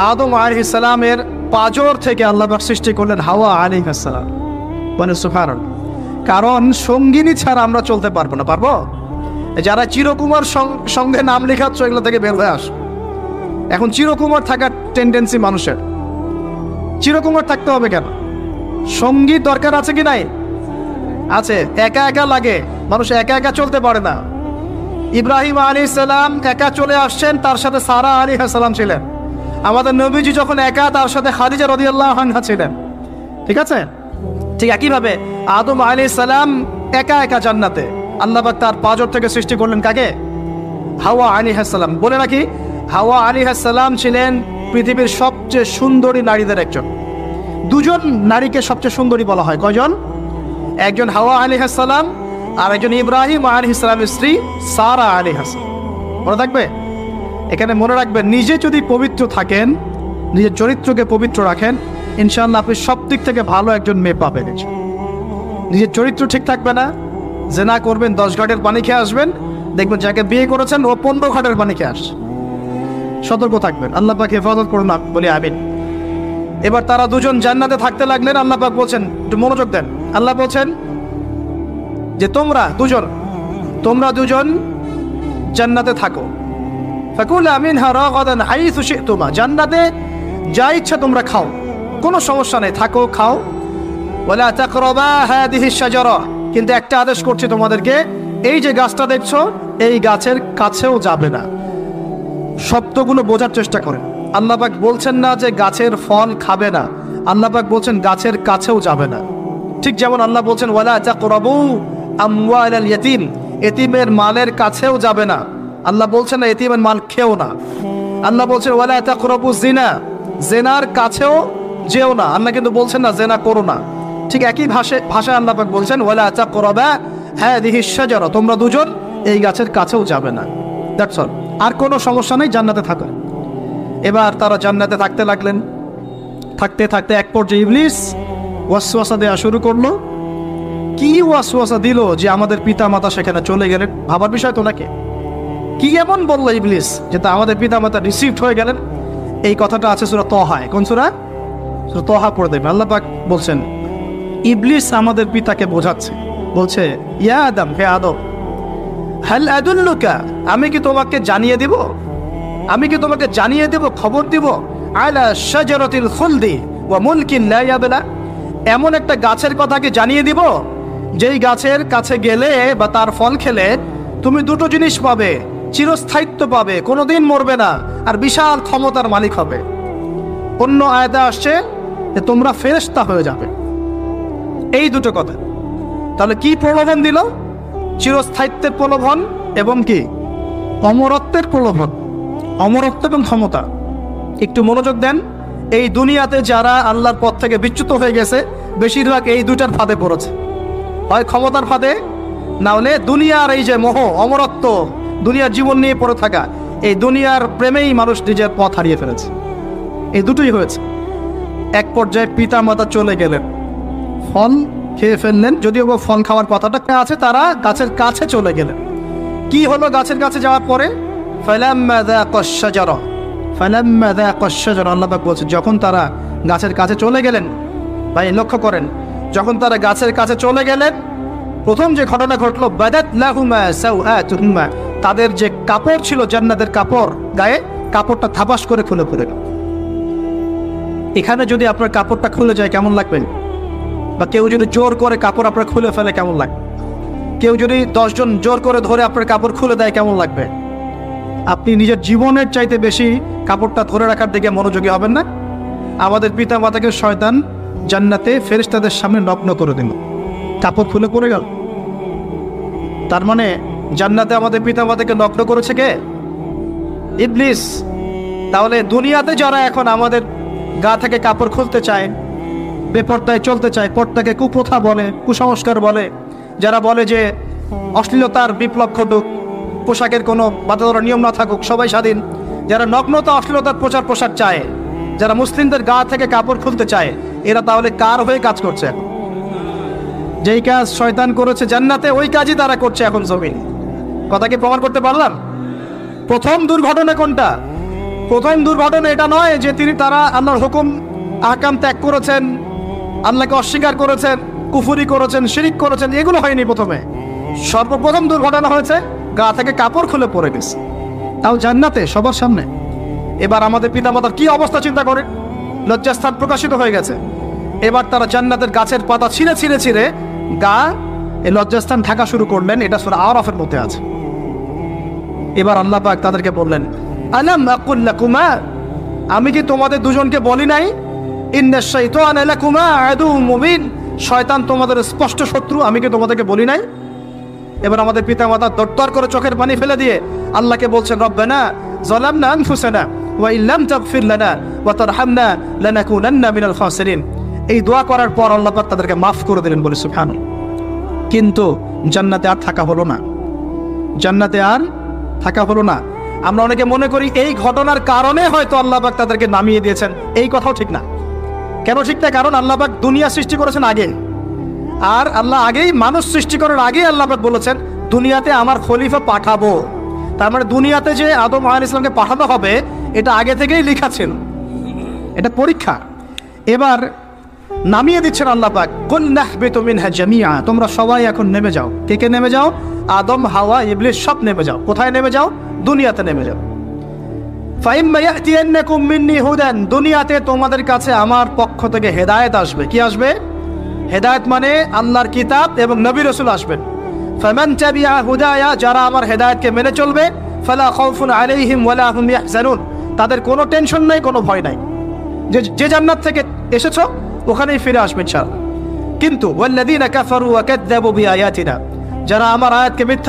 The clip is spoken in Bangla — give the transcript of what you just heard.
আদম আলাইহিস সালামের পাঁজর থেকে আল্লাহ পাক সৃষ্টি করলেন হাওয়া আলাইহিস সালাম। মানে সুবহানাল্লাহ। কারণ সঙ্গিনী ছাড়া আমরা চলতে পারবো না। পারবো? যারা চিরকুমার সঙ্গে নাম লেখাচ্ছ এগুলো থেকে বের হয়ে আস। এখন চিরকুমার থাকার টেন্ডেন্সি মানুষের। চিরকুমার থাকতে হবে কেন? সঙ্গী দরকার আছে কি নাই? আছে। একা একা লাগে, মানুষ একা একা চলতে পারে না। ইব্রাহিম আলাইহিস সালাম একা চলে আসছেন, তার সাথে সারা আলাইহিস সালাম ছিলেন। আমাদের নবীজি যখন একা, তার সাথে খাদিজা রাদিয়াল্লাহু আনহা ছিলেন। ঠিক আছে? ঠিক একইভাবে আদম আলাইহিস সালাম একা একা জান্নাতে, আল্লাহ পাক তার পাঁজর থেকে সৃষ্টি করলেন কাকে? হাওয়া আলাইহিস সালাম। বলে রাখি, হাওয়া আলাইহিস সালাম ছিলেন পৃথিবীর সবচেয়ে সুন্দরী নারীদের একজন। দুজন নারীকে সবচেয়ে সুন্দরী বলা হয়। কয়জন? একজন হাওয়া আলাইহিস সালাম, আর একজন ইব্রাহিম আলাইহিস সালামের স্ত্রী সারা আলাইহিস সালাম। মনে থাকবে? এখানে মনে রাখবেন, নিজে যদি পবিত্র থাকেন, নিজের চরিত্রকে পবিত্র রাখেন, ইনশাআল্লাহ আপনি সব দিক থেকে ভালো একজন মেয়ে পাবেন। নিজের চরিত্র ঠিক থাকবে না, জেনা করবেন, 10 ঘাটের পানি খেয়ে আসবেন, দেখবেন যাকে বিয়ে করেছেন ও 15 ঘাটের পানি খেয়ে আসছে। সতর্ক থাকবেন। আল্লাহ পাক হেফাজত করুন, বলি আমিন। এবার তারা দুজন জান্নাতে থাকতে লাগলেন। আল্লাহ পাক বলছেন, একটু মনোযোগ দেন। আল্লাহ বলছেন যে তোমরা দুজন জান্নাতে থাকো। ফাকুলা মিনহা রাগাদান হাইসু শি'তুমা। জান্নাতে যা ইচ্ছা তোমরা খাও, কোনো সমস্যা নেই, থাকো, খাও। ওয়ালা তাকরাবা হাদিহি শাজারা। কিন্তু একটা আদেশ করছি তোমাদেরকে, এই যে গাছটা দেখছো, এই গাছের কাছেও যাবে না। শব্দগুলো বোঝার চেষ্টা করেন। আল্লাহ পাক বলছেন না যে গাছের ফল খাবে না, আল্লাহ পাক বলছেন গাছের কাছেও যাবে না। ঠিক যেমন আল্লাহ বলছেন ওয়ালা তাকরাবু আমওয়ালাল ইয়াতীম, এতিমের মালের কাছেও যাবে না। আল্লাহ বলছেন না এতিমের মাল খেও না। আল্লাহ বলছেন ওয়ালা তাকরাবু জিনা, জেনার কাছেও যেও না। আল্লাহ কিন্তু বলছেন না জেনা করো না। ঠিক একই ভাষায় আল্লাহ পাক বলছেন ওয়ালা তাকরাবা হাদিহি শাজারা, তোমরা দুজন এই গাছের কাছেও যাবে না। That's all. আর কোনো সমস্যা নেই, জান্নাতে থাকো। এবার তারা জান্নাতে থাকতে লাগলেন। থাকতে থাকতে এক পর্যায়ে ইবলিস ওয়াসওয়াসা দেওয়া শুরু করলো। কি ওয়াসওয়াসা দিল যে আমাদের পিতা মাতা সেখানে চলে গেলেন? ভাবার বিষয় তো নাকি? কি এমন বললো ইবলিস যে তা আমাদের পিতা মাতা রিসিভড হয়ে গেলেন? এই কথাটা আছে সূরা তাহায়। কোন সূরা? সূরা তাহা পড়ে দেবেন। আল্লাহ পাক বলছেন, ইবলিস আমাদের পিতাকে বোঝাচ্ছে, বলছে ইয়া আদম, হে আদম, হাল আদুল্লুকা, আমি কি তোমাকে জানিয়ে দেব, খবর দিব, আলা শাজারাতিল খুলদি ওয়া মুলকিন লা ইয়াবলা, এমন একটা গাছের কথা কি জানিয়ে দিব যেই গাছের কাছে গেলে বা তার ফল খেলে তুমি দুটো জিনিস পাবে, চিরস্থায়িত্ব পাবে, কোনোদিন মরবে না, আর বিশাল ক্ষমতার মালিক হবে। অন্য আয়াতে আসছে যে তোমরা ফেরেশতা হয়ে যাবে। এই দুটো কথা। তাহলে কি প্রলোভন দিল? চিরস্থায়িত্বের প্রলোভন এবং কি অমরত্বের প্রলোভন, অমরত্ব এবং ক্ষমতা। একটু মনোযোগ দেন। এই দুনিয়াতে যারা আল্লাহর পথ থেকে বিচ্যুত হয়ে গেছে, বেশিরভাগ এই দুইটার ফাঁদে পড়েছে। হয় ক্ষমতার ফাঁদে, না হলে দুনিয়ার এই যে মোহ, অমরত্ব, দুনিয়ার জীবন নিয়ে পড়ে থাকা, এই দুনিয়ার প্রেমেই মানুষ নিজের পথ হারিয়ে ফেলেছে। এই দুটোই হয়েছে। এক পর্যায়ে পিতা মাতা চলে গেলেন, ফল খেয়ে ফেললেন। যদিও ফল খাওয়ার কথাটা আছে, তারা গাছের কাছে চলে গেলেন। কি হলো গাছের কাছে যাওয়ার পরে? ফালাম্মা যাকাশ শাজারা, আল্লাহ পাক বলছেন যখন তারা গাছের কাছে চলে গেলেন। ভাই লক্ষ্য করেন, যখন তারা গাছের কাছে চলে গেলেন, প্রথম যে ঘটনা ঘটলো, বাদাত লাহুমা সাওআতুহুমা, তাদের যে কাপড় ছিল জান্নাতের কাপড়, গায়ে কাপড়টা থাপাস করে খুলে পড়ে গেল। এখানে যদি আপনার কাপড়টা খুলে যায় কেমন লাগবে? বা কেউ যদি জোর করে কাপড় আপনার খুলে ফেলে কেমন লাগবে? কেউ যদি 10 জন জোর করে ধরে আপনার কাপড় খুলে দেয় কেমন লাগবে? আপনি নিজের জীবনের চাইতে বেশি কাপড়টা ধরে রাখার দিকে মনোযোগী হবেন না? আমাদের পিতা মাতাকে শয়তান জান্নাতে ফেরেশতাদের সামনে নগ্ন করে দিল, কাপড় খুলে পড়ে গেল। তার মানে জান্নাতে আমাদের পিতা মাতাকে নগ্ন করেছে কে? ইবলিস। তাহলে দুনিয়াতে যারা এখন আমাদের গা থেকে কাপড় খুলতে চায়, বেপর্দায় চলতে চায়, পর্দাকে কুপ্রথা বলে, কুসংস্কার বলে, যারা বলে যে অশ্লীলতার বিপ্লব ঘটুক, পোশাকের কোনো বাধা ধরা নিয়ম না থাকুক, সবাই স্বাধীন, যারা নগ্নতা অশ্লীলতার প্রচার প্রসার চায়, যারা মুসলিমদের গা থেকে কাপড় খুলতে চায়, এরা তাহলে কার হয়ে কাজ করছে? যেই কাজ শয়তান করেছে জান্নাতে, ওই কাজই তারা করছে এখন জমিনে। কথা কি প্রমাণ করতে পারলাম? প্রথম দুর্ঘটনা কোনটা? প্রথম দুর্ঘটনা এটা নয় যে তারা আল্লাহর হুকুম আহকাম ত্যাগ করেছেন, আল্লাহকে অস্বীকার করেছেন, কুফরি করেছেন, শিরিক করেছেন, এগুলো হয়নি প্রথমে। সর্বপ্রথম দুর্ঘটনা হয়েছে গা থেকে কাপড় খুলে পড়ে গেছে, তাও জান্নাতে সবার সামনে। এবার আমাদের পিতামাতার কি অবস্থা চিন্তা করে, লজ্জাস্থান প্রকাশিত হয়ে গেছে। এবার তারা জান্নাতের গাছের পাতা ছিঁড়ে ছিঁড়ে ছিঁড়ে গা এই লজ্জাস্থান ঢাকা শুরু করলেন। এটা সূরা আরাফের মধ্যে আছে। এবার আল্লাহ পাক তাদেরকে বললেন, আলাম আকুল লাকুমা, আমি কি তোমাদের দুজনকে বলি নাই, ইন্নাশ শাইতানা লাকুমা আদুউম মুবিন, শয়তান তোমাদের স্পষ্ট শত্রু, আমি কি তোমাদেরকে বলি নাই? এবার আমাদের পিতামাতা দরদর করে চোখের পানি ফেলে দিয়ে আল্লাহকে বলছেন, রব্বানা যালামনা আনফুসানা ওয়া ইল্লাম তাগফির লানা ওয়া তারহামনা লানাকুনান্না মিনাল খাসিরিন। এই দোয়া করার পর আল্লাহ পাক তাদেরকে মাফ করে দিলেন, বলে সুবহানাল্লাহ। কিন্তু জান্নাতে আর থাকা হলো না, জান্নাতে আর থাকা হলো না। আমরা অনেকে মনে করি এই ঘটনার কারণে হয়তো আল্লাহ পাক তাদেরকে নামিয়ে দিয়েছেন, এই কথাও ঠিক না। কেন ঠিক না? কারণ আল্লাহ পাক দুনিয়া সৃষ্টি করেছেন আগে, আর আল্লাহ আগেই মানুষ সৃষ্টি করার আগে আল্লাহ পাক বলেছেন দুনিয়াতে আমার খলিফা পাঠাবো। তার মানে দুনিয়াতে যে আদম আলাইহিস সালামকে পাঠানো হবে এটা আগে থেকেই লেখা ছিল, এটা পরীক্ষা। এবার নামিয়ে দিচ্ছেন আল্লাহ পাক, কুল নাহবিতু মিনহা জামিআ, তোমরা সবাই এখন নেমে যাও। কে কে নেমে যাও? আদম, হাওয়া, ইবলিস সব নেমে যাও। কোথায় নেমে যাও? দুনিয়াতে নেমে যাও। ফাইম্মা ইয়াতিয়ান্নাকুম মিন্নি হুদান, দুনিয়াতে তোমাদের কাছে আমার পক্ষ থেকে হেদায়েত আসবে। কি আসবে? হেদায়েত মানে আল্লাহর কিতাব এবং নবী রাসূল আসবেন। ফামান তাবিআ হুদায়া, যারা আমার হেদায়েতকে মেনে চলবে, ফালা খাউফুন আলাইহিম ওয়ালা হুম ইয়াহজানুন, তাদের কোনো টেনশন নাই, কোনো ভয় নাই। যে জান্নাত থেকে এসেছো ওখানেই ফিরে আসবে ইনশাআল্লাহ। কিন্তু ওয়াল্লাযীনা কাফারু ওয়া কাযযাবু বিআয়াতিনা, যারা আমার আয়াতকে মিথ্যা